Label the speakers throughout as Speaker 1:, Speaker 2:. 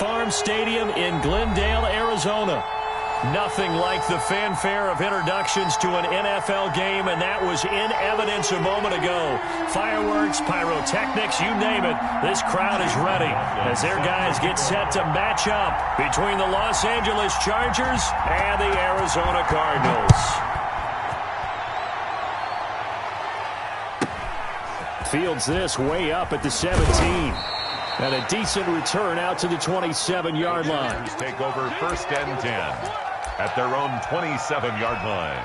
Speaker 1: Farm Stadium in Glendale, Arizona. Nothing like the fanfare of introductions to an NFL game, and that was in evidence a moment ago. Fireworks, pyrotechnics, you name it. This crowd is ready as their guys get set to match up between the Los Angeles Chargers and the Arizona Cardinals. Fields this way up at the 17. And a decent return out to the 27-yard line.
Speaker 2: Take over 1st and 10 at their own 27-yard line.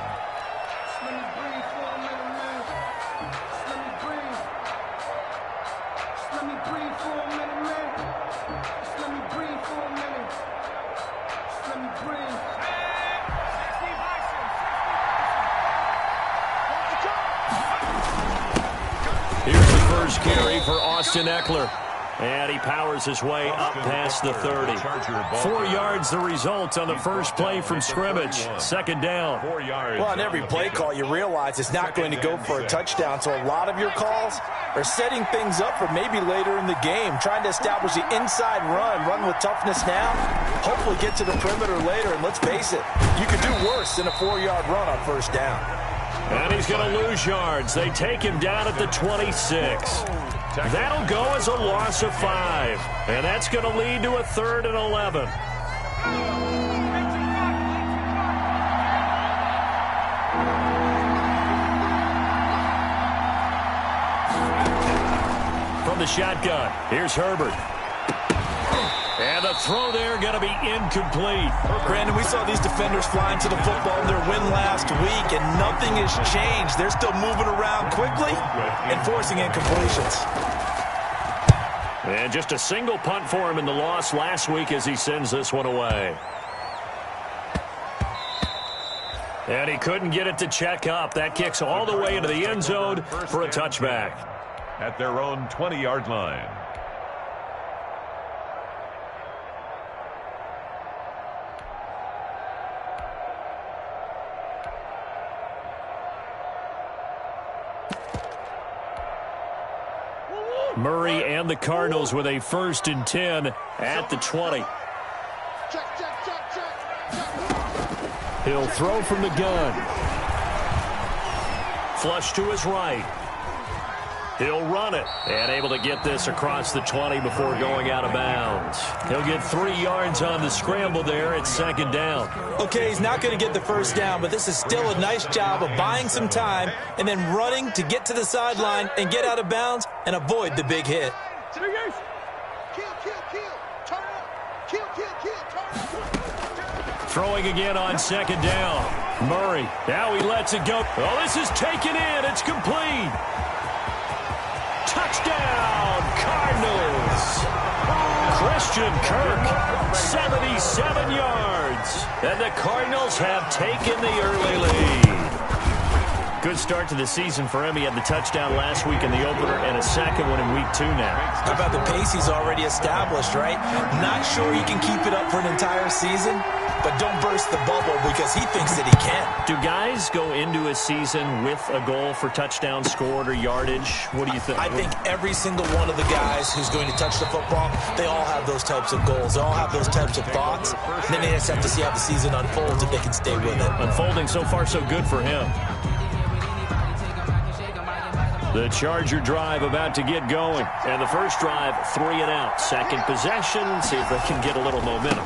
Speaker 1: Here's the first carry for Austin Eckler. And he powers his way up past the 30. 4 yards the result on the first play from scrimmage. 2nd down.
Speaker 3: Well, on every play call, you realize it's not going to go for a touchdown. So a lot of your calls are setting things up for maybe later in the game, trying to establish the inside run with toughness now, hopefully get to the perimeter later. And let's face it, you could do worse than a 4-yard run on 1st down.
Speaker 1: And he's going to lose yards. They take him down at the 26. That'll go as a loss of 5. And that's going to lead to a 3rd and 11. From the shotgun, here's Herbert. And the throw there going to be incomplete.
Speaker 3: Brandon, we saw these defenders flying to the football in their win last week, and nothing has changed. They're still moving around quickly and forcing incompletions.
Speaker 1: And just a single punt for him in the loss last week as he sends this one away. And he couldn't get it to check up. That kicks all the way into the end zone for a touchback.
Speaker 2: At their own 20-yard line.
Speaker 1: Murray and the Cardinals with a 1st and 10 at the 20. He'll throw from the gun. Flush to his right. He'll run it and able to get this across the 20 before going out of bounds. He'll get 3 yards on the scramble there at 2nd down.
Speaker 3: Okay, he's not going to get the 1st down, but this is still a nice job of buying some time and then running to get to the sideline and get out of bounds and avoid the big hit.
Speaker 1: Throwing again on 2nd down. Murray, now he lets it go. Oh, this is taken in. It's complete. Touchdown, Cardinals. Christian Kirk, 77 yards. And the Cardinals have taken the early lead. Good start to the season for him. He had the touchdown last week in the opener and a 2nd one in week 2 now.
Speaker 3: How about the pace he's already established, right? Not sure he can keep it up for an entire season, but don't burst the bubble because he thinks that he can.
Speaker 1: Do guys go into a season with a goal for touchdowns scored or yardage? What do you think?
Speaker 3: I think every single one of the guys who's going to touch the football, they all have those types of goals. They all have those types of thoughts. And then they just have to see how the season unfolds if they can stay with it.
Speaker 1: Unfolding so far so good for him. The Charger drive about to get going. And the first drive, 3 and out. 2nd possession, see if they can get a little momentum.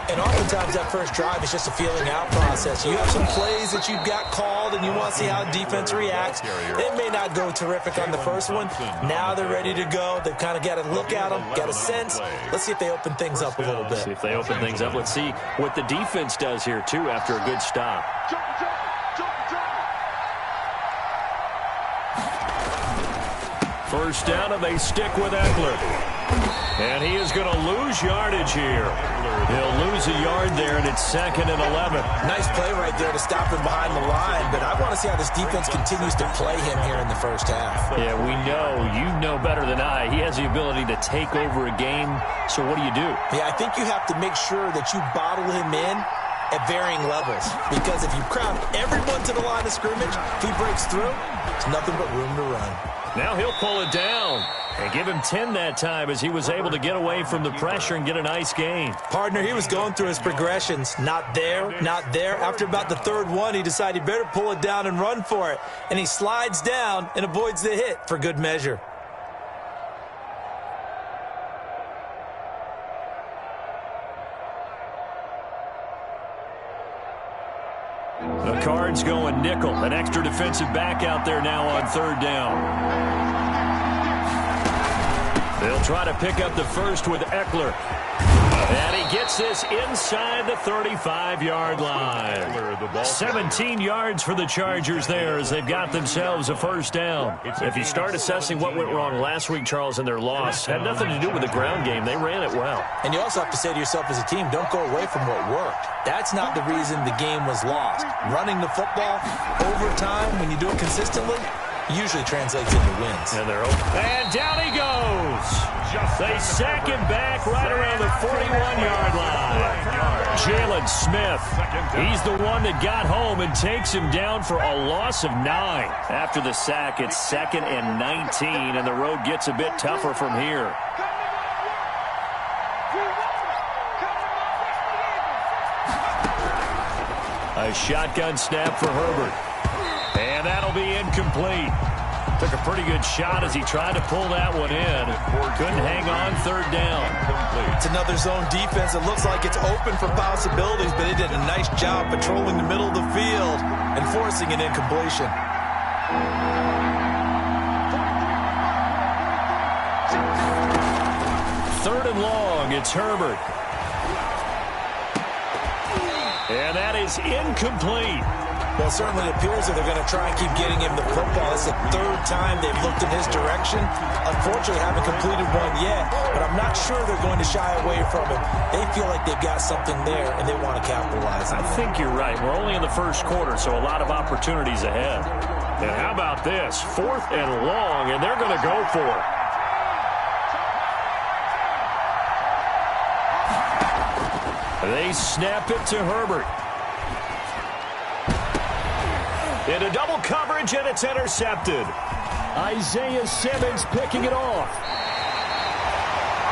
Speaker 3: And oftentimes that first drive is just a feeling out process. You have some plays that you've got called and you want to see how defense reacts. It may not go terrific on the first one. Now they're ready to go. They've kind of got to look at them, got a sense. Let's see if they open things up a little bit.
Speaker 1: See if they open things up. Let's see what the defense does here, too, after a good stop. First down, and they stick with Eckler. And he is going to lose yardage here. He'll lose a yard there, and it's 2nd and 11.
Speaker 3: Nice play right there to stop him behind the line, but I want to see how this defense continues to play him here in the first half.
Speaker 1: Yeah, we know. You know better than I. He has the ability to take over a game, so what do you do?
Speaker 3: Yeah, I think you have to make sure that you bottle him in at varying levels. Because if you crowd everyone to the line of scrimmage, if he breaks through, there's nothing but room to run.
Speaker 1: Now he'll pull it down and give him 10 that time as he was able to get away from the pressure and get a nice gain.
Speaker 3: Partner, he was going through his progressions. Not there, not there. After about the third one, he decided he better pull it down and run for it. And he slides down and avoids the hit for good measure.
Speaker 1: The Cards going nickel. An extra defensive back out there now on third down. They'll try to pick up the first with Eckler. And he gets this inside the 35-yard line. 17 yards for the Chargers there as they've got themselves a first down. If you start assessing what went wrong last week, Charles, in their loss, had nothing to do with the ground game. They ran it well.
Speaker 3: And you also have to say to yourself as a team, don't go away from what worked. That's not the reason the game was lost. Running the football over time, when you do it consistently, usually translates into wins.
Speaker 1: And they're open. And down he goes. They sack him back right around the 41-yard line. Jalen Smith, he's the one that got home and takes him down for a loss of 9. After the sack, it's 2nd and 19, and the road gets a bit tougher from here. A shotgun snap for Herbert. And that'll be incomplete. Took a pretty good shot as he tried to pull that one in. Couldn't hang on third down.
Speaker 3: It's another zone defense. It looks like it's open for possibilities, but they did a nice job patrolling the middle of the field and forcing an incompletion.
Speaker 1: Third and long, it's Herbert. And that is incomplete.
Speaker 3: Well, it certainly appears that they're going to try and keep getting him the football. It's the third time they've looked in his direction. Unfortunately, haven't completed one yet, but I'm not sure they're going to shy away from him. They feel like they've got something there, and they want to capitalize on it.
Speaker 1: I think you're right. We're only in the first quarter, so a lot of opportunities ahead. And how about this? 4th and long, and they're going to go for it. They snap it to Herbert. Into double coverage, and it's intercepted. Isaiah Simmons picking it off.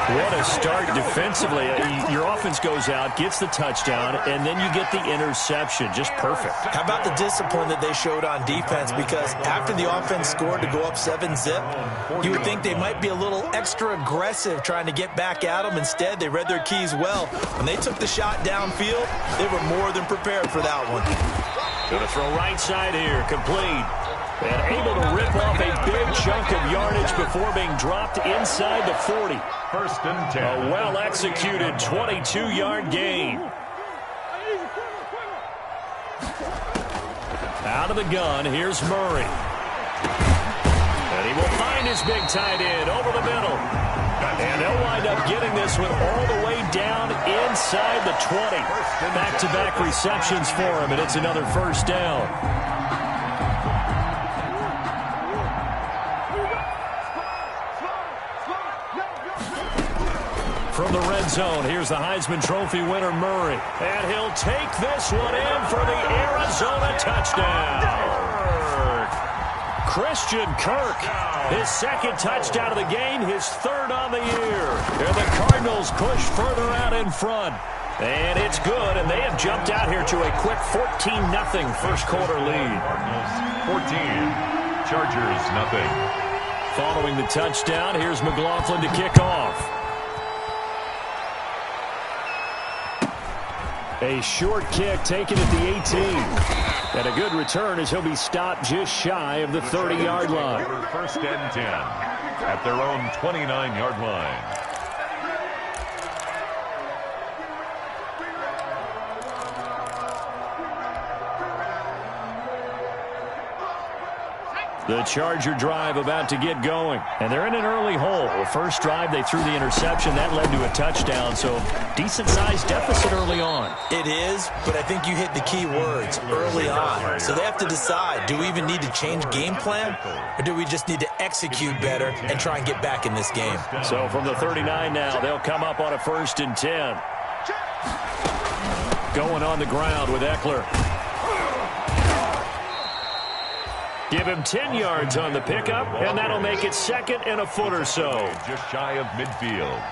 Speaker 1: What a start defensively. Your offense goes out, gets the touchdown, and then you get the interception. Just perfect.
Speaker 3: How about the discipline that they showed on defense? Because after the offense scored to go up 7-zip, you would think they might be a little extra aggressive trying to get back at them. Instead, they read their keys well. When they took the shot downfield, they were more than prepared for that one.
Speaker 1: Going to throw right side here, complete. And able to rip off a big chunk of yardage before being dropped inside the 40.
Speaker 2: 1st and 10.
Speaker 1: A well-executed 22-yard gain. Out of the gun, here's Murray. And he will find his big tight end over the middle. And they'll wind up getting this one all the way down inside the 20. Back-to-back receptions for him, and it's another first down. From the red zone, here's the Heisman Trophy winner, Murray. And he'll take this one in for the Arizona touchdown. Christian Kirk, his 2nd touchdown of the game, his 3rd on the year. And the Cardinals push further out in front. And it's good, and they have jumped out here to a quick 14-0 first quarter lead.
Speaker 2: 14, Chargers nothing.
Speaker 1: Following the touchdown, here's McLaughlin to kick off. A short kick taken at the 18. And a good return as he'll be stopped just shy of the 30-yard line.
Speaker 2: 1st and 10 at their own 29-yard line.
Speaker 1: The Charger drive about to get going. And they're in an early hole. The first drive, they threw the interception. That led to a touchdown. So decent-sized deficit early on.
Speaker 3: It is, but I think you hit the key words, early on. So they have to decide, do we even need to change game plan? Or do we just need to execute better and try and get back in this game?
Speaker 1: So from the 39 now, they'll come up on a 1st and 10. Going on the ground with Eckler. Give him 10 yards on the pickup, and that'll make it 2nd and a foot or so.
Speaker 2: Just shy of midfield.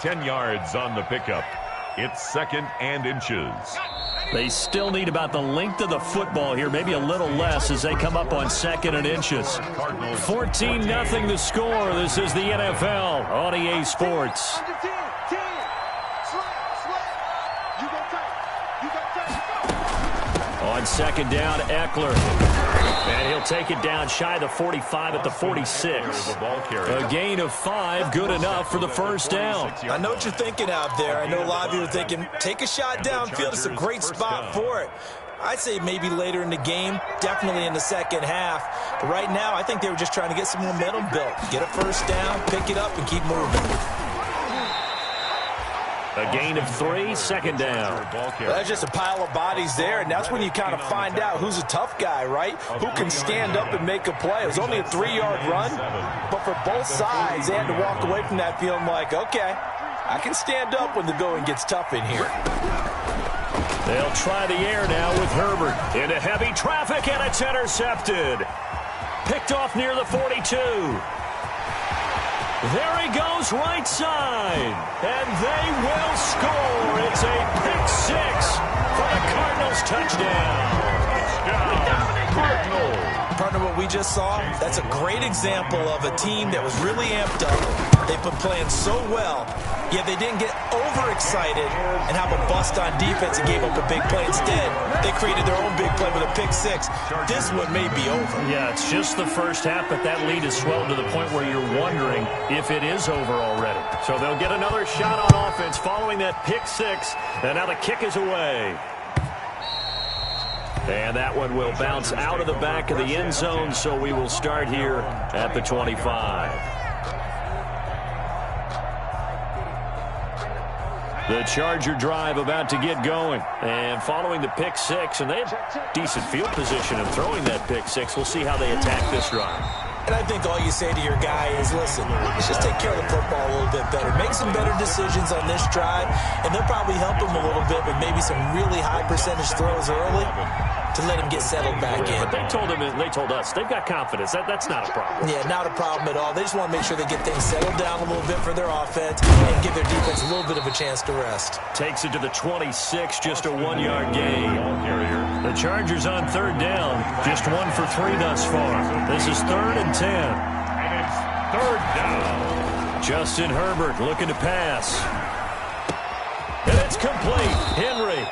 Speaker 2: 10 yards on the pickup. It's 2nd and inches.
Speaker 1: They still need about the length of the football here, maybe a little less as they come up on 2nd and inches. 14-0 the score. This is the NFL on EA Sports. On 2nd down, Eckler. And he'll take it down shy of the 45 at the 46. A gain of 5, good enough for the first down.
Speaker 3: I know what you're thinking out there. I know a lot of you are thinking, take a shot downfield. It's a great spot for it. I'd say maybe later in the game, definitely in the second half. But right now, I think they were just trying to get some momentum built. Get a first down, pick it up, and keep moving.
Speaker 1: A gain of 3, 2nd down.
Speaker 3: That's just a pile of bodies there, and that's when you kind of find out who's a tough guy, right? Who can stand up and make a play. It was only a 3-yard run, but for both sides, they had to walk away from that feeling like, okay, I can stand up when the going gets tough in here.
Speaker 1: They'll try the air now with Herbert. Into heavy traffic, and it's intercepted. Picked off near the 42. There he goes, right side. And they will score. It's a pick 6 for the Cardinals touchdown.
Speaker 2: Cardinals.
Speaker 3: Partner, what we just saw, that's a great example of a team that was really amped up. They've been playing so well, yet they didn't get overexcited and have a bust on defense and gave up a big play. Instead, they created their own big play with a pick 6. This one may be over.
Speaker 1: Yeah, it's just the first half, but that lead has swelled to the point where you're wondering if it is over already. So they'll get another shot on offense following that pick 6, and now the kick is away. And that one will bounce out of the back of the end zone, so we will start here at the 25. The Charger drive about to get going. And following the pick 6, and they have decent field position in throwing that pick 6. We'll see how they attack this drive.
Speaker 3: And I think all you say to your guy is, listen, let's just take care of the football a little bit better. Make some better decisions on this drive, and they'll probably help him a little bit with maybe some really high percentage throws early to let him get settled back in.
Speaker 1: But they told him, and they told us, they've got confidence. That's not a problem.
Speaker 3: Yeah, not a problem at all. They just want to make sure they get things settled down a little bit for their offense and give their defense a little bit of a chance to rest.
Speaker 1: Takes it to the 26, just a 1-yard gain. The Chargers on 3rd down, just 1 for 3 thus far. This is 3rd and 10.
Speaker 2: And it's 3rd down.
Speaker 1: Justin Herbert looking to pass. And it's complete. Henry.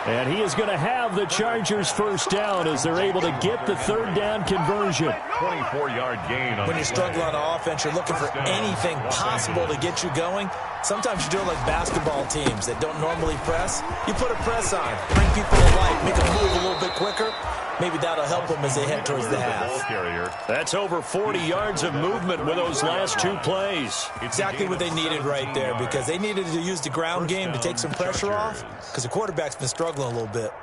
Speaker 1: And he is going to have the Chargers first down as they're able to get the 3rd down conversion.
Speaker 2: 24-yard gain.
Speaker 3: When you're struggling on offense, you're looking for anything possible to get you going. Sometimes you do it like basketball teams that don't normally press. You put a press on, bring people to life, make them move a little bit quicker. Maybe that'll help them as they head towards the half.
Speaker 1: That's over 40 yards of movement with those last 2 plays.
Speaker 3: Exactly what they needed right there, because they needed to use the ground game to take some pressure off, because the quarterback's been struggling a little bit.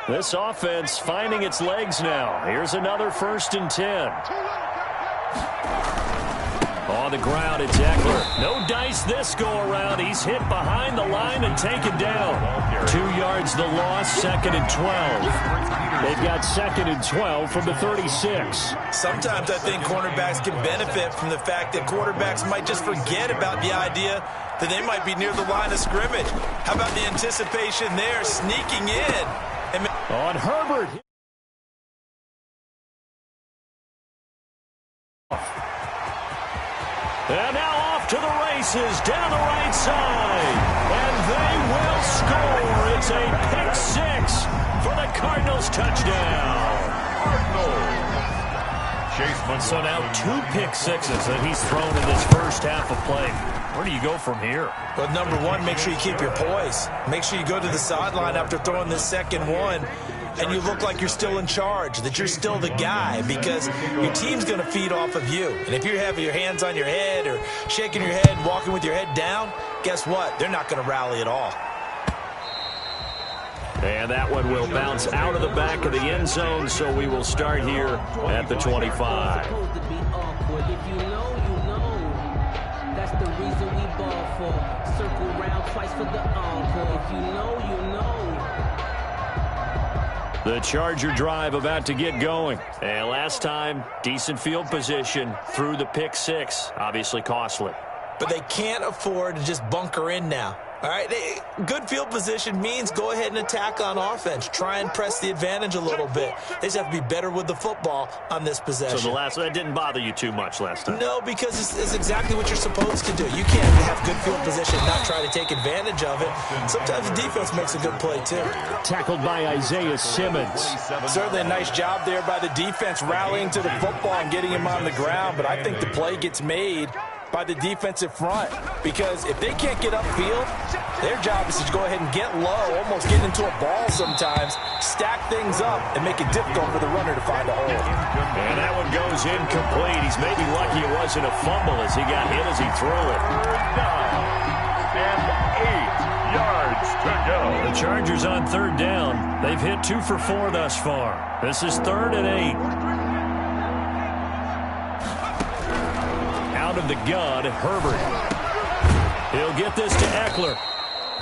Speaker 1: This offense finding its legs now. Here's another 1st and 10. On the ground, it's Eckler. No dice this go-around. He's hit behind the line and taken down. 2 yards the loss, 2nd and 12. They've got 2nd and 12 from the 36.
Speaker 3: Sometimes I think cornerbacks can benefit from the fact that quarterbacks might just forget about the idea that they might be near the line of scrimmage. How about the anticipation there, sneaking in?
Speaker 1: On Herbert. And now off to the races, down the right side. And they will score. It's a pick 6 for the Cardinals touchdown. So now 2 pick 6s that he's thrown in this first half of play. Where do you go from here?
Speaker 3: Well, number one, make sure you keep your poise. Make sure you go to the sideline after throwing this second one, and you look like you're still in charge, that you're still the guy, because your team's going to feed off of you. And if you're having your hands on your head or shaking your head and walking with your head down, guess what? They're not going to rally at all.
Speaker 1: And that one will bounce out of the back of the end zone, so we will start here at the 25.
Speaker 4: If you know, you know. That's the reason we ball for. Circle round twice for the encore. If you know, you know.
Speaker 1: The Charger drive about to get going. And last time, decent field position through the pick six. Obviously costly.
Speaker 3: But they can't afford to just bunker in now. All right, good field position means go ahead and attack on offense. Try and press the advantage a little bit. They just have to be better with the football on this possession.
Speaker 1: So that didn't bother you too much last time?
Speaker 3: No, because it's exactly what you're supposed to do. You can't have good field position and not try to take advantage of it. Sometimes the defense makes a good play, too.
Speaker 1: Tackled by Isaiah Simmons.
Speaker 3: Certainly a nice job there by the defense rallying to the football and getting him on the ground, but I think the play gets made by the defensive front, because if they can't get upfield, their job is to go ahead and get low, almost get into a ball sometimes, stack things up, and make it difficult for the runner to find a hole.
Speaker 1: And that one goes incomplete. He's maybe lucky it wasn't a fumble as he got hit as he threw it.
Speaker 2: And 8 yards to go.
Speaker 1: The Chargers on third down. They've hit 2 for 4 thus far. This is 3rd and 8. Out of the gun, Herbert. He'll get this to Eckler.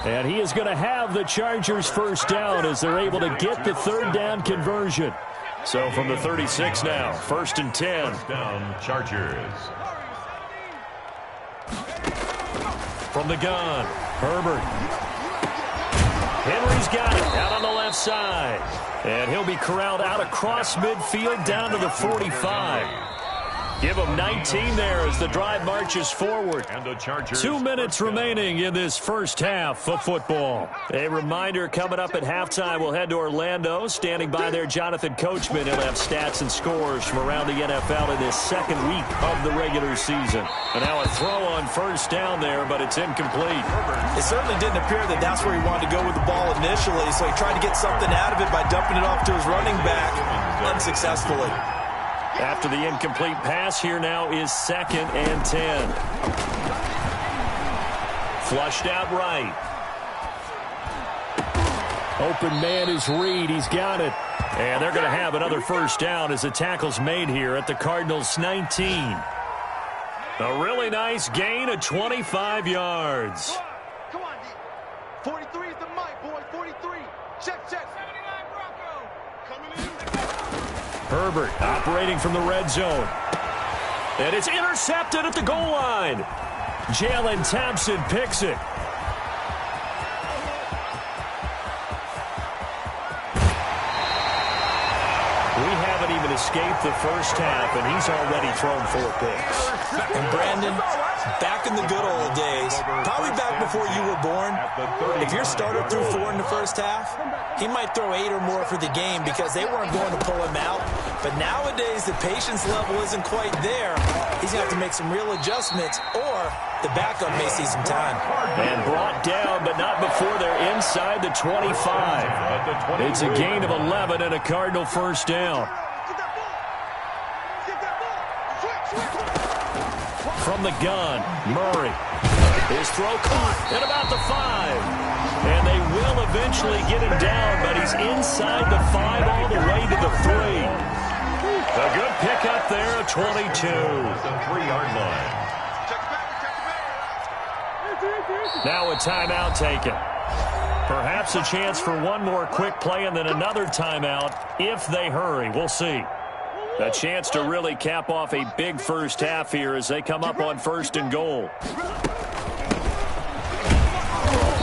Speaker 1: And he is going to have the Chargers first down as they're able to get the third down conversion. So from the 36 now, 1st and 10.
Speaker 2: First down, Chargers.
Speaker 1: From the gun, Herbert. Henry's got it out on the left side. And he'll be corralled out across midfield down to the 45. Give them 19 there as the drive marches forward.
Speaker 2: And the Chargers
Speaker 1: 2 minutes remaining in this first half of football. A reminder, coming up at halftime, we'll head to Orlando. Standing by there, Jonathan Coachman. He'll have stats and scores from around the NFL in this second week of the regular season. And now a throw on first down there, but it's incomplete.
Speaker 3: It certainly didn't appear that that's where he wanted to go with the ball initially, so he tried to get something out of it by dumping it off to his running back unsuccessfully.
Speaker 1: After the incomplete pass, here now is 2nd and 10. Flushed out right. Open man is Reed. He's got it. And they're going to have another first down as the tackle's made here at the Cardinals' 19. A really nice gain of 25 yards.
Speaker 5: Come on, D. 43 is the mic, boy. 43. Check, check. 79 Bronco. Coming in.
Speaker 1: Herbert operating from the red zone. And it's intercepted at the goal line. Jalen Thompson picks it. We haven't even escaped the first half, and he's already thrown 4 picks.
Speaker 3: And Brandon, back in the good old days, probably back before you were born, if your starter threw 4 in the first half, he might throw 8 or more for the game because they weren't going to pull him out. But nowadays, the patience level isn't quite there. He's going to have to make some real adjustments, or the backup may see some time.
Speaker 1: And brought down, but not before they're inside the 25. It's a gain of 11 and a Cardinal first down. From the gun, Murray. His throw caught at about the 5. And they will eventually get him down, but he's inside the 5 all the way to the 3. A good pickup there at 22.
Speaker 2: the 3-yard line.
Speaker 1: Now a timeout taken. Perhaps a chance for one more quick play and then another timeout if they hurry. We'll see. A chance to really cap off a big first half here as they come up on 1st and goal.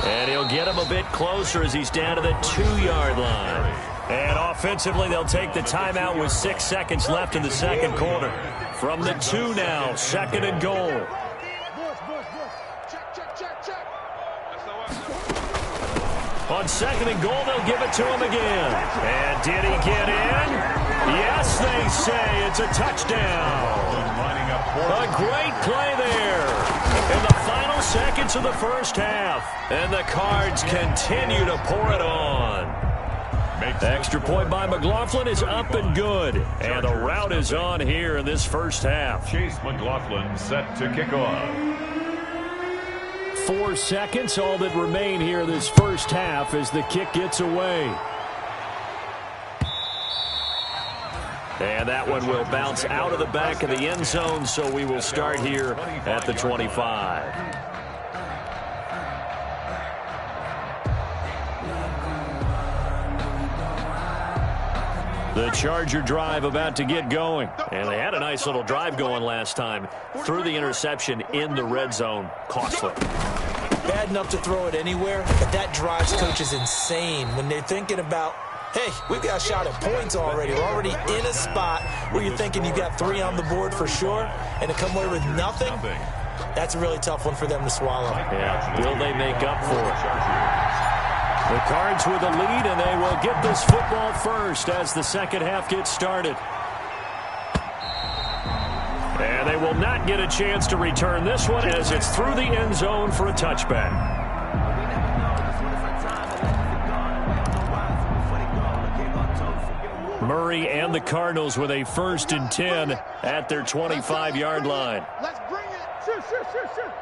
Speaker 1: And he'll get him a bit closer as he's down to the 2-yard line. And offensively, they'll take the timeout with 6 seconds left in the second quarter. From the 2 now, 2nd and goal. On 2nd and goal, they'll give it to him again. And did he get in? Yes, they say it's a touchdown. A great play there in the final seconds of the first half. And the Cards continue to pour it on. Extra point by McLaughlin is up and good. And the route is on here in this first half.
Speaker 2: Chase McLaughlin set to kick off.
Speaker 1: 4 seconds, all that remain here this first half as the kick gets away. And that one will bounce out of the back of the end zone, so we will start here at the 25. The Charger drive about to get going. And they had a nice little drive going last time. Threw the interception in the red zone. Costly.
Speaker 3: Bad enough to throw it anywhere, but that drives coaches insane when they're thinking about, hey, we've got a shot at points already. We're already in a spot where you're thinking you got 3 on the board for sure, and to come away with nothing, that's a really tough one for them to swallow.
Speaker 1: Yeah, will they make up for it? The Cards with a lead, and they will get this football first as the second half gets started. And they will not get a chance to return this one as it's through the end zone for a touchback. Murray and the Cardinals with a 1st and 10 at their 25-yard line.
Speaker 5: Let's bring it. Shoot, shoot, shoot, shoot.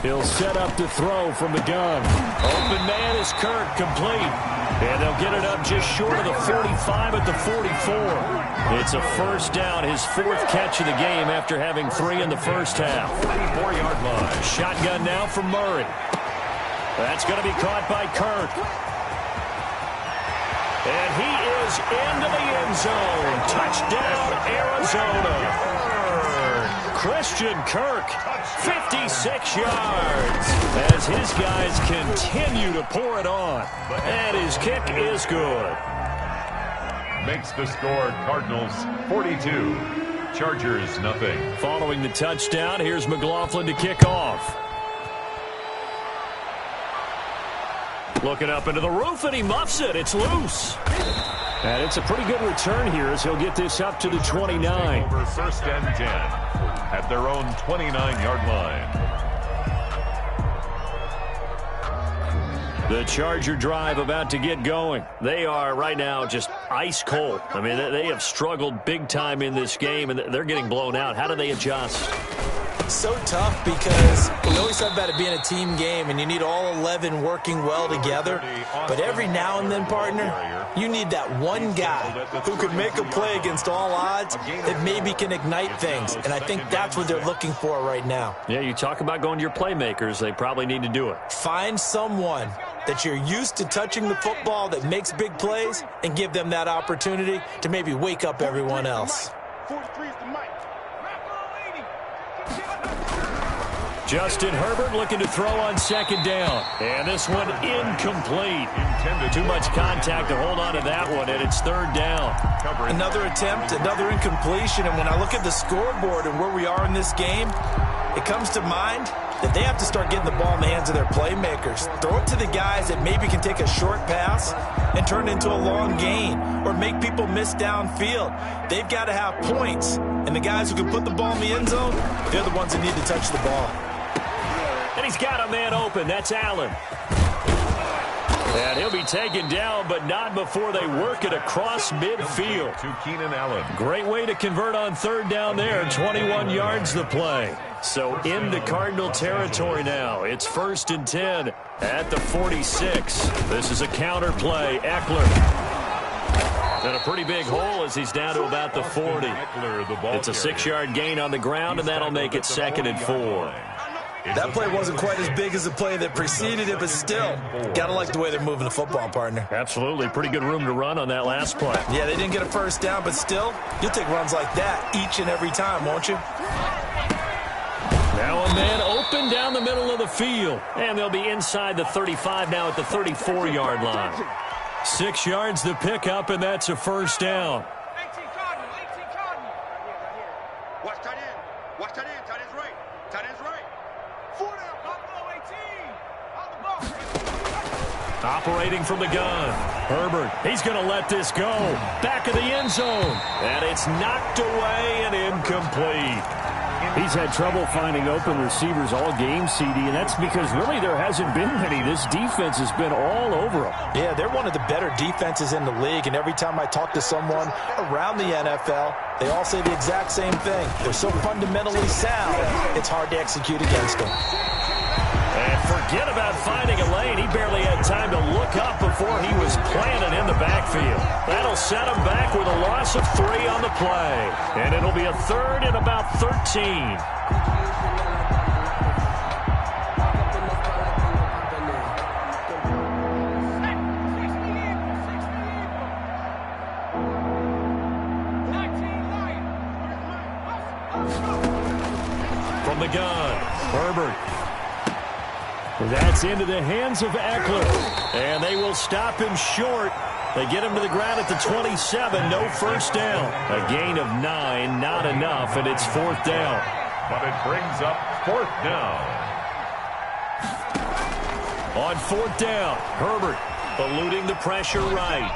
Speaker 1: He'll set up to throw from the gun. Open man is Kirk, complete. And they'll get it up just short of the 45 at the 44. It's a first down, his 4th catch of the game after having 3 in the first half. 44-yard line. Shotgun now from Murray. That's going to be caught by Kirk. And he is into the end zone. Touchdown, Arizona. Christian Kirk, 56 yards, as his guys continue to pour it on. And his kick is good.
Speaker 2: Makes the score Cardinals 42, Chargers nothing.
Speaker 1: Following the touchdown, here's McLaughlin to kick off. Looking up into the roof, and he muffs it. It's loose. And it's a pretty good return here as he'll get this up to the 29.
Speaker 2: Over 1st and 10 at their own 29-yard line.
Speaker 1: The Charger drive about to get going. They are right now just ice cold. I mean, they have struggled big time in this game, and they're getting blown out. How do they adjust?
Speaker 3: So tough because we always talk about it being a team game and you need all 11 working well together. But every now and then, partner, you need that one guy who could make a play against all odds that maybe can ignite things. And I think that's what they're looking for right now.
Speaker 1: Yeah, you talk about going to your playmakers. They probably need to do it.
Speaker 3: Find someone that you're used to touching the football that makes big plays and give them that opportunity to maybe wake up everyone else.
Speaker 5: 43 is the mic.
Speaker 1: Justin Herbert looking to throw on 2nd down. And this one incomplete. Too much contact to hold on to that one, and it's 3rd down.
Speaker 3: Another attempt, another incompletion, and when I look at the scoreboard and where we are in this game, it comes to mind that they have to start getting the ball in the hands of their playmakers. Throw it to the guys that maybe can take a short pass and turn it into a long gain or make people miss downfield. They've got to have points, and the guys who can put the ball in the end zone, they're the ones that need to touch the ball.
Speaker 1: And he's got a man open. That's Allen. And he'll be taken down, but not before they work it across midfield.
Speaker 2: To Keenan Allen.
Speaker 1: Great way to convert on 3rd down there. 21 yards the play. So into Cardinal territory now. It's 1st and 10 at the 46. This is a counter play. Eckler. And a pretty big hole as he's down to about the 40. It's a 6-yard gain on the ground, and that'll make it 2nd and 4.
Speaker 3: That play wasn't quite as big as the play that preceded it, but still, gotta like the way they're moving the football, partner.
Speaker 1: Absolutely. Pretty good room to run on that last play.
Speaker 3: Yeah, they didn't get a 1st down, but still, you'll take runs like that each and every time, won't you?
Speaker 1: Now a man open down the middle of the field. And they'll be inside the 35 now at the 34-yard line. 6 yards the pickup, and that's a 1st down.
Speaker 5: 18 Cardinal, 18 Cardinal. Watch tight end. Watch tight end. Tight end's right. Tight end's right. 4 down. Buffalo 18. On the ball.
Speaker 1: Operating from the gun. Herbert, he's going to let this go. Back of the end zone. And it's knocked away and incomplete. He's had trouble finding open receivers all game, CD, and that's because really there hasn't been many. This defense has been all over them.
Speaker 3: Yeah, they're one of the better defenses in the league, and every time I talk to someone around the NFL, They all say the exact same thing. They're so fundamentally sound, it's hard to execute against them.
Speaker 1: And forget about finding a lane. He barely had time to look up before he was planted in the backfield. That'll set him back with a loss of 3 on the play. And it'll be a third and about 13. From the gun, Herbert. That's into the hands of Eckler. And they will stop him short. They get him to the ground at the 27. No first down. A gain of 9, not enough, and it's 4th down.
Speaker 2: But it brings up 4th down.
Speaker 1: On 4th down, Herbert eluding the pressure right.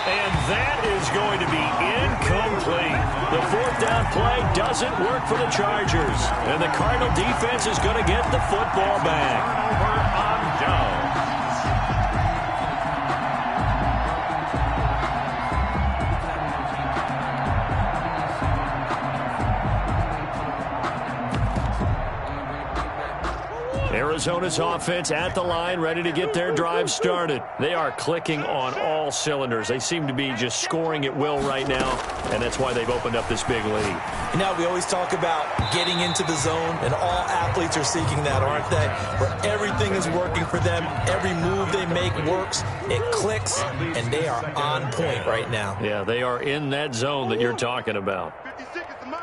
Speaker 1: And that is going to be incomplete. The 4th down play doesn't work for the Chargers. And the Cardinal defense is going to get the football back.
Speaker 2: Turnover on Jones.
Speaker 1: Arizona's offense at the line, ready to get their drive started. They are clicking on all cylinders. They seem to be just scoring at will right now, and that's why they've opened up this big lead.
Speaker 3: You know, we always talk about getting into the zone, and all athletes are seeking that, aren't they? Where everything is working for them, every move they make works, it clicks, and they are on point right now.
Speaker 1: Yeah, they are in that zone that you're talking about.
Speaker 5: 56 is the mic.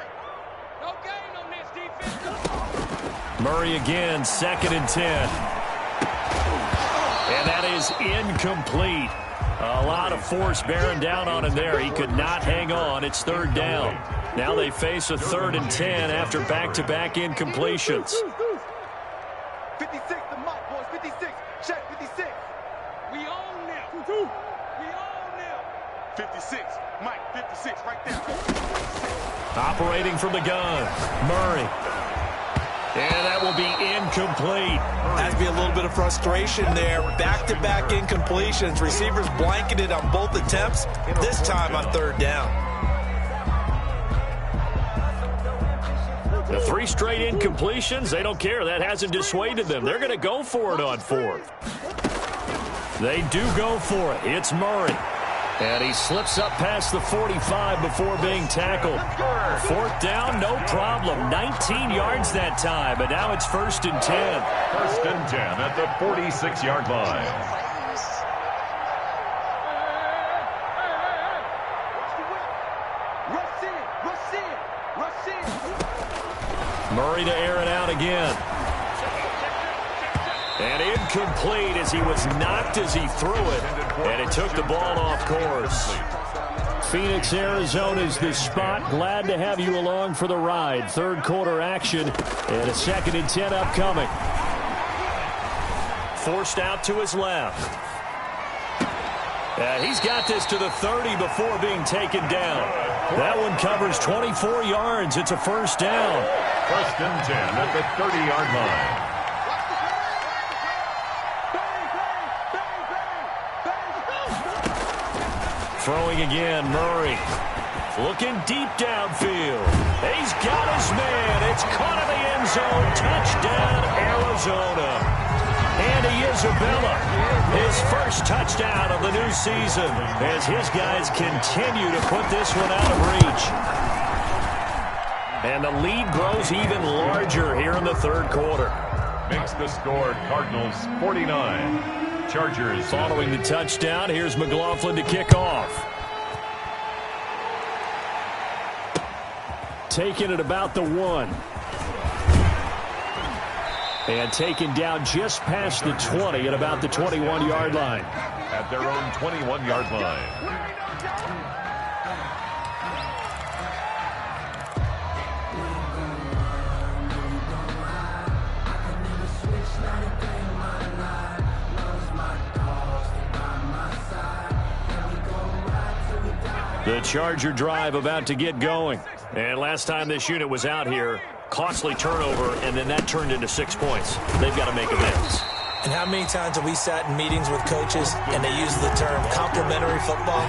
Speaker 5: No gain on this defense.
Speaker 1: Murray again, 2nd and 10. And that is incomplete. A lot of force bearing down on him there. He could not hang on. It's 3rd down. Now they face a 3rd and 10 after back-to-back incompletions.
Speaker 5: 56 the mic, boys. 56. Check 56. We own them. We own them. 56. Mike, 56 right there.
Speaker 1: Operating from the gun, Murray. And that will be incomplete.
Speaker 3: Has to be a little bit of frustration there. Back-to-back incompletions. Receivers blanketed on both attempts, this time on 3rd down.
Speaker 1: The 3 straight incompletions, they don't care. That hasn't dissuaded them. They're going to go for it on 4th. They do go for it. It's Murray. And he slips up past the 45 before being tackled. 4th down, no problem. 19 yards that time, but now it's 1st and 10.
Speaker 2: 1st and 10 at the 46-yard line.
Speaker 1: Murray to air it out again. And incomplete as he was knocked as he threw it. And it took the ball off course. Phoenix, Arizona is the spot. Glad to have you along for the ride. 3rd quarter action and a 2nd and 10 upcoming. Forced out to his left. He's got this to the 30 before being taken down. That one covers 24 yards. It's a 1st down.
Speaker 2: 1st and 10 at the 30-yard line.
Speaker 1: Throwing again, Murray. Looking deep downfield. He's got his man. It's caught in the end zone. Touchdown, Arizona. Andy Isabella, his first touchdown of the new season as his guys continue to put this one out of reach. And the lead grows even larger here in the 3rd quarter.
Speaker 2: Makes the score Cardinals 49. Chargers.
Speaker 1: Following the touchdown, here's McLaughlin to kick off. Taken at about the 1. And taken down just past the 20 at about the 21-yard line.
Speaker 2: At their own 21-yard line.
Speaker 1: The Charger drive about to get going. And last time this unit was out here, costly turnover, and then that turned into 6 points. They've got to make amends.
Speaker 3: And how many times have we sat in meetings with coaches and they use the term complementary football?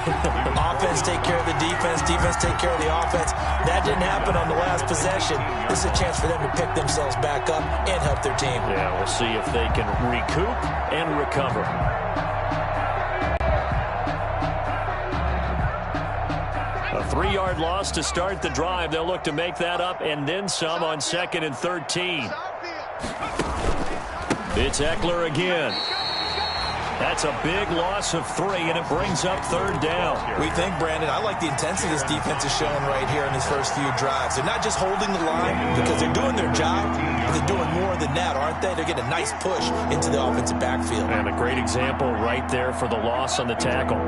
Speaker 3: Offense take care of the defense, defense defense take care of the offense. That didn't happen on the last possession. This is a chance for them to pick themselves back up and help their team.
Speaker 1: Yeah, we'll see if they can recoup and recover. A 3-yard loss to start the drive. They'll look to make that up and then some on 2nd and 13. It's Eckler again. That's a big loss of 3, and it brings up 3rd down.
Speaker 3: We think, Brandon, I like the intensity this defense is showing right here in these first few drives. They're not just holding the line because they're doing their job, but they're doing more than that, aren't they? They're getting a nice push into the offensive backfield.
Speaker 1: And a great example right there for the loss on the tackle.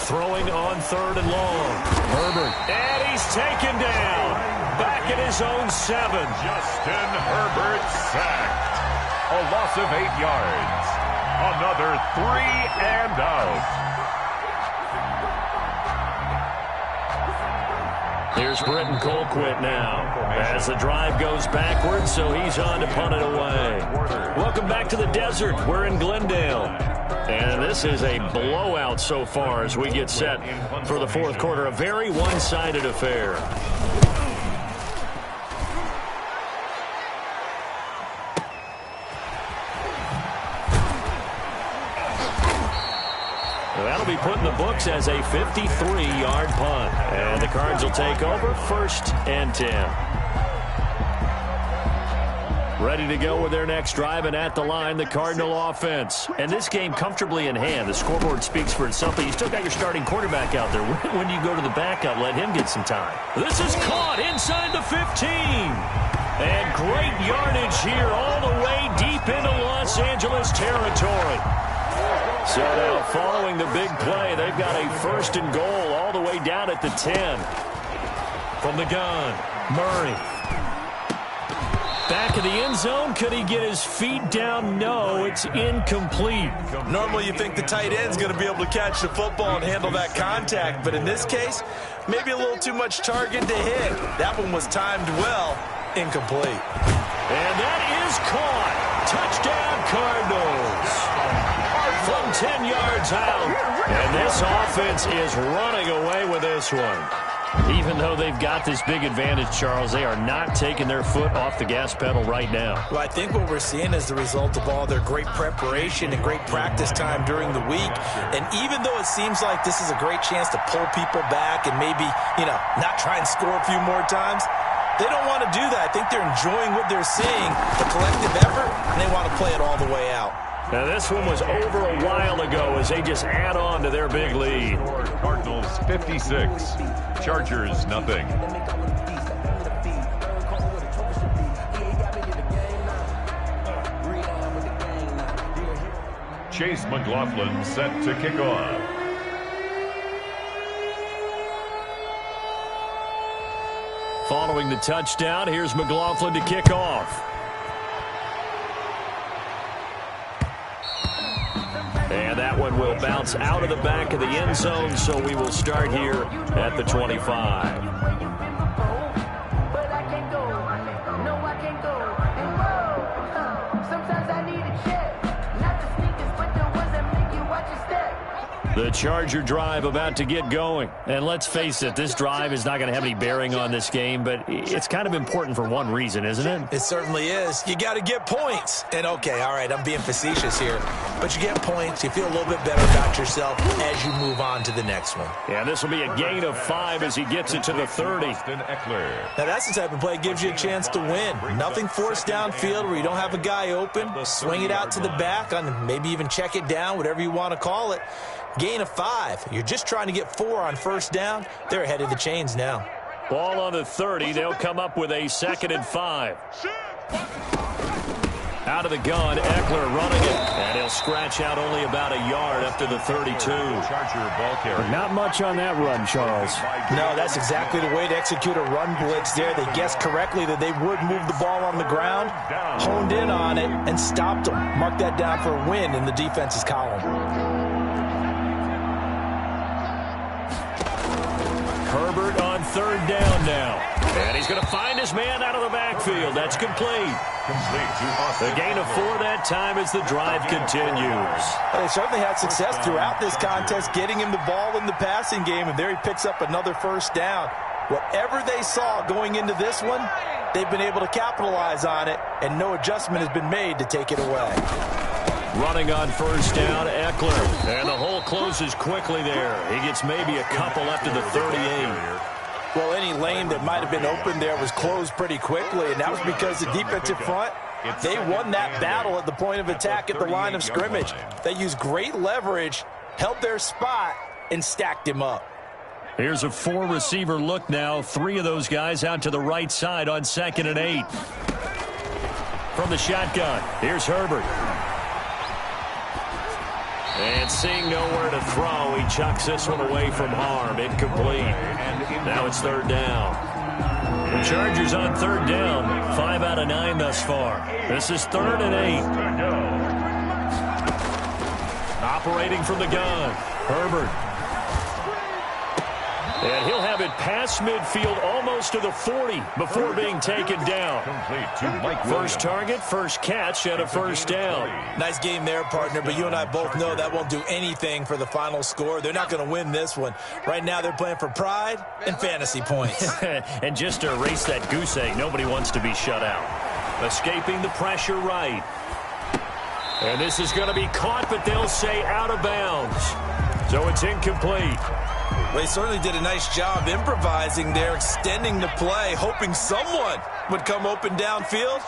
Speaker 1: Throwing on 3rd and long. Herbert. And he's taken down. Back at his own 7.
Speaker 2: Justin Herbert sacked. A loss of 8 yards. Another 3 and out.
Speaker 1: Here's Britton Colquitt now as the drive goes backwards, so he's on to punt it away. Welcome back to the desert. We're in Glendale. And this is a blowout so far as we get set for the 4th quarter. A very one-sided affair. That'll be put in the books as a 53-yard punt. And the Cards will take over 1st and 10. Ready to go with their next drive, and at the line, the Cardinal offense. And this game comfortably in hand. The scoreboard speaks for itself, but you still got your starting quarterback out there. When do you go to the backup? Let him get some time. This is caught inside the 15. And great yardage here all the way deep into Los Angeles territory. So now following the big play, they've got a 1st and goal all the way down at the 10. From the gun, Murray. Back of the end zone. Could he get his feet down? No, it's incomplete.
Speaker 3: Normally you think the tight end's going to be able to catch the football and handle that contact, but in this case, maybe a little too much target to hit. That one was timed well. Incomplete.
Speaker 1: And that is caught. Touchdown, Cardinals. From 10 yards out. And this offense is running away with this one. Even though they've got this big advantage, Charles, they are not taking their foot off the gas pedal right now.
Speaker 3: Well, I think what we're seeing is the result of all their great preparation and great practice time during the week. And even though it seems like this is a great chance to pull people back and maybe, not try and score a few more times, they don't want to do that. I think they're enjoying what they're seeing, the collective effort, and they want to play it all the way out.
Speaker 1: Now, this one was over a while ago as they just add on to their big lead.
Speaker 2: Cardinals 56, Chargers nothing. Chase McLaughlin set to kick off.
Speaker 1: Following the touchdown, here's McLaughlin to kick off. And that one will bounce out of the back of the end zone, so we will start here at the 25. The Charger drive about to get going. And let's face it, this drive is not going to have any bearing on this game, but it's kind of important for one reason, isn't it?
Speaker 3: It certainly is. You got to get points. And okay, all right, I'm being facetious here, but you get points, you feel a little bit better about yourself as you move on to the next one.
Speaker 1: Yeah, this will be a gain of 5 as he gets it to the 30.
Speaker 3: Now that's the type of play that gives you a chance to win. Nothing forced downfield where you don't have a guy open. Swing it out to the back, on maybe even check it down, whatever you want to call it. Gain of 5. You're just trying to get 4 on first down. They're ahead of the chains now.
Speaker 1: Ball on the 30. They'll come up with a 2nd and 5. Out of the gun, Eckler running it. And he'll scratch out only about a yard up to the 32.
Speaker 2: Charger ball carrier.
Speaker 1: Not much on that run, Charles.
Speaker 3: No, that's exactly the way to execute a run blitz there. They guessed correctly that they would move the ball on the ground, honed in on it, and stopped them. Mark that down for a win in the defense's column.
Speaker 1: Herbert on 3rd down now. And he's going to find his man out of the backfield. That's complete. The gain of 4 that time as the drive continues.
Speaker 3: They certainly had success throughout this contest getting him the ball in the passing game, and there he picks up another first down. Whatever they saw going into this one, they've been able to capitalize on it, and no adjustment has been made to take it away.
Speaker 1: Running on first down, Eckler. And the hole closes quickly there. He gets maybe a couple up to the 38.
Speaker 3: Well, any lane that might have been open there was closed pretty quickly, and that was because the defensive front, they won that battle at the point of attack at the line of scrimmage. They used great leverage, held their spot, and stacked him up.
Speaker 1: Here's a 4-receiver look now. 3 of those guys out to the right side on 2nd and 8. From the shotgun, here's Herbert. And seeing nowhere to throw, he chucks this one away from harm. Incomplete. Now it's 3rd down. The Chargers on 3rd down. 5 out of 9 thus far. This is 3rd and 8. Operating from the gun, Herbert. And he'll have it past midfield, almost to the 40 before being taken down. First target, first catch, and a first down.
Speaker 3: Nice game there, partner, but you and I both know that won't do anything for the final score. They're not going to win this one. Right now, they're playing for pride and fantasy points.
Speaker 1: And just to erase that goose egg, nobody wants to be shut out. Escaping the pressure right. And this is going to be caught, but they'll say out of bounds. So it's incomplete.
Speaker 3: They certainly did a nice job improvising there, extending the play, hoping someone would come open downfield,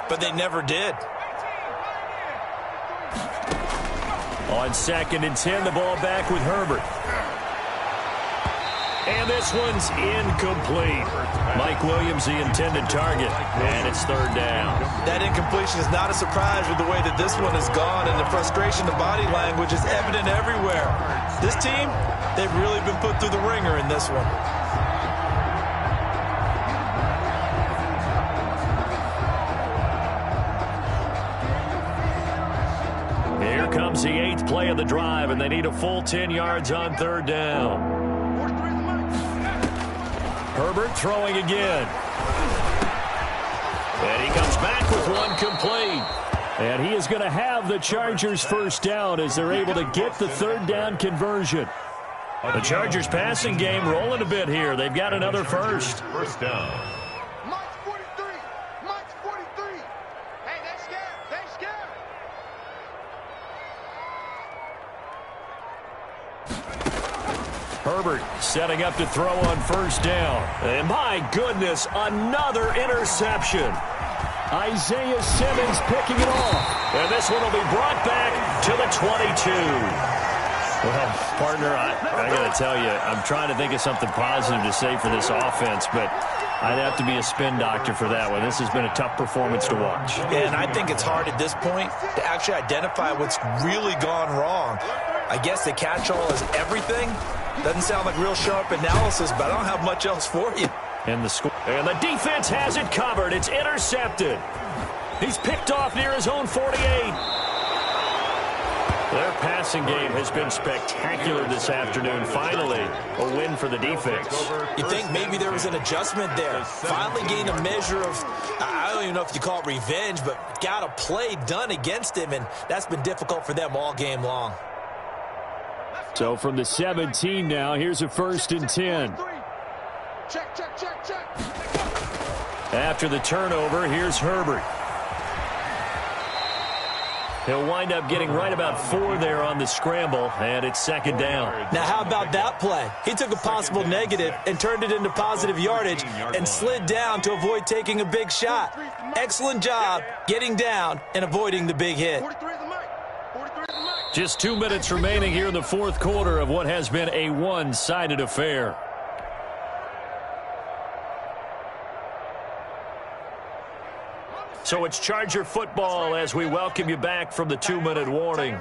Speaker 3: but they never did.
Speaker 1: On 2nd and 10, the ball back with Herbert. And this one's incomplete. Mike Williams, the intended target, and it's 3rd down.
Speaker 3: That incompletion is not a surprise with the way that this one has gone, and the frustration, the body language is evident everywhere. This team, they've really been put through the ringer in this one.
Speaker 1: Here comes the 8th play of the drive, and they need a full 10 yards on 3rd down. Herbert throwing again. And he comes back with one complete. And he is going to have the Chargers first down as they're able to get the 3rd down conversion. The Chargers passing game rolling a bit here. They've got another first.
Speaker 2: First down.
Speaker 5: Mike's 43. Mike's 43. Hey, they're scared. They're scared.
Speaker 1: Herbert setting up to throw on first down. And my goodness, another interception. Isaiah Simmons picking it off. And this one will be brought back to the 22. Well, partner, I got to tell you, I'm trying to think of something positive to say for this offense, but I'd have to be a spin doctor for that one. This has been a tough performance to watch.
Speaker 3: And I think it's hard at this point to actually identify what's really gone wrong. I guess the catch-all is everything. Doesn't sound like real sharp analysis, but I don't have much else for you.
Speaker 1: And the defense has it covered. It's intercepted. He's picked off near his own 48. Their passing game has been spectacular this afternoon. Finally, a win for the defense.
Speaker 3: You think maybe there was an adjustment there. Finally gained a measure of, I don't even know if you call it revenge, but got a play done against him, and that's been difficult for them all game long.
Speaker 1: So from the 17 now, here's a 1st and 10.
Speaker 5: Check, check, check, check.
Speaker 1: After the turnover, here's Herbert. He'll wind up getting right about 4 there on the scramble, and it's 2nd down.
Speaker 3: Now, how about that play? He took a possible negative and turned it into positive yardage and slid down to avoid taking a big shot. Excellent job getting down and avoiding the big hit.
Speaker 5: 43 is the mic. 43 is the mic.
Speaker 1: Just 2 minutes remaining here in the 4th quarter of what has been a one-sided affair. So it's Charger football as we welcome you back from the 2-minute warning.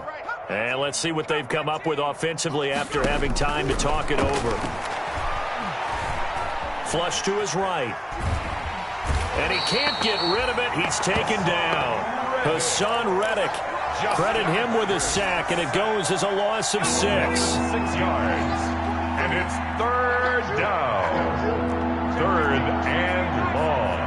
Speaker 1: And let's see what they've come up with offensively after having time to talk it over. Flush to his right. And he can't get rid of it. He's taken down. Hassan Reddick. Credit him with a sack, and it goes as a loss of 6.
Speaker 2: 6 yards. And it's 3rd down. 3rd and long.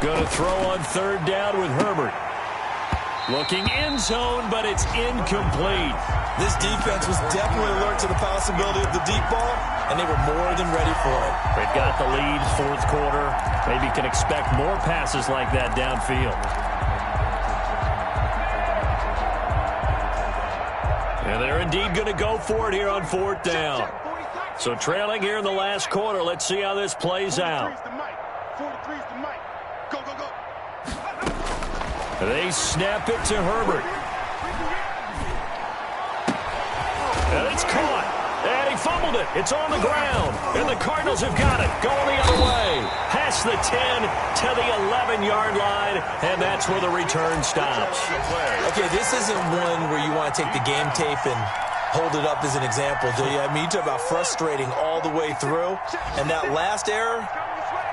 Speaker 1: Going to throw on 3rd down with Herbert. Looking end zone, but it's incomplete.
Speaker 3: This defense was definitely alert to the possibility of the deep ball, and they were more than ready for it.
Speaker 1: They've got the lead, 4th quarter. Maybe can expect more passes like that downfield. And they're indeed going to go for it here on 4th down. So trailing here in the last quarter. Let's see how this plays out. They snap it to Herbert. And it's caught. And he fumbled it. It's on the ground. And the Cardinals have got it. Going the other way. Past the 10 to the 11-yard line. And that's where the return stops.
Speaker 3: Okay, this isn't one where you want to take the game tape and hold it up as an example, do you? I mean, you talk about frustrating all the way through. And that last error,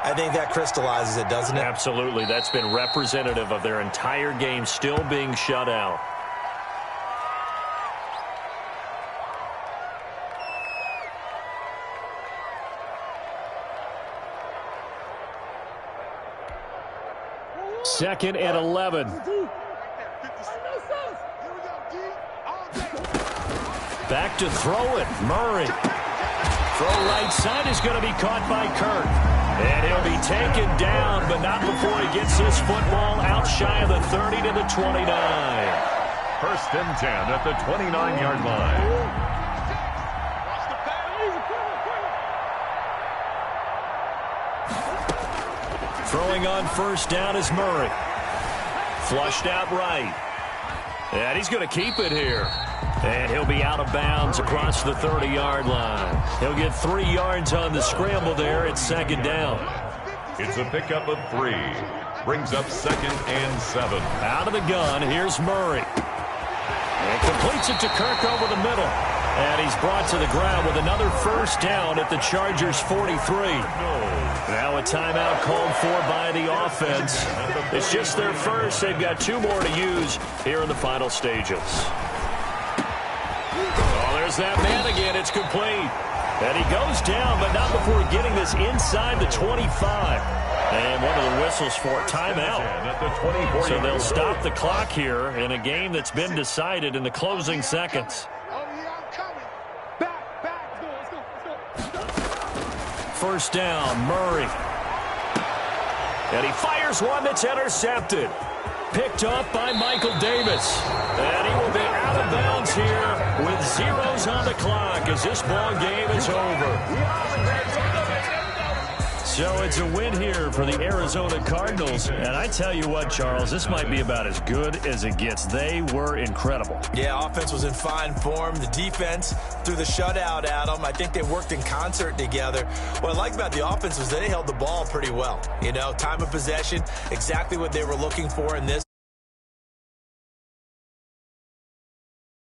Speaker 3: I think that crystallizes it, doesn't it?
Speaker 1: Absolutely. That's been representative of their entire game still being shut out. Second and 11. Back to throw it. Murray. Throw right side is going to be caught by Kirk. And he'll be taken down, but not before he gets his football out shy of the 30 to the 29.
Speaker 2: 1st and 10 at the 29-yard line.
Speaker 1: Throwing on 1st down is Murray. Flushed out right. And he's going to keep it here. And he'll be out of bounds across the 30-yard line. He'll get 3 yards on the scramble there. It's 2nd down.
Speaker 2: It's a pickup of 3. Brings up 2nd and 7.
Speaker 1: Out of the gun, here's Murray. And completes it to Kirk over the middle. And he's brought to the ground with another 1st down at the Chargers' 43. Now a timeout called for by the offense. It's just their first. They've got 2 more to use here in the final stages. Oh, there's that man again. It's complete. And he goes down, but not before getting this inside the 25. And one of the whistles for a timeout. So they'll stop the clock here in a game that's been decided in the closing seconds. 1st down, Murray. And he fires one that's intercepted. Picked up by Michael Davis. And he will be out of bounds here with zeros on the clock as this ball game is over. So it's a win here for the Arizona Cardinals. And I tell you what, Charles, this might be about as good as it gets. They were incredible.
Speaker 3: Yeah, offense was in fine form. The defense threw the shutout at them. I think they worked in concert together. What I like about the offense was that they held the ball pretty well. You know, time of possession, exactly what they were looking for in this.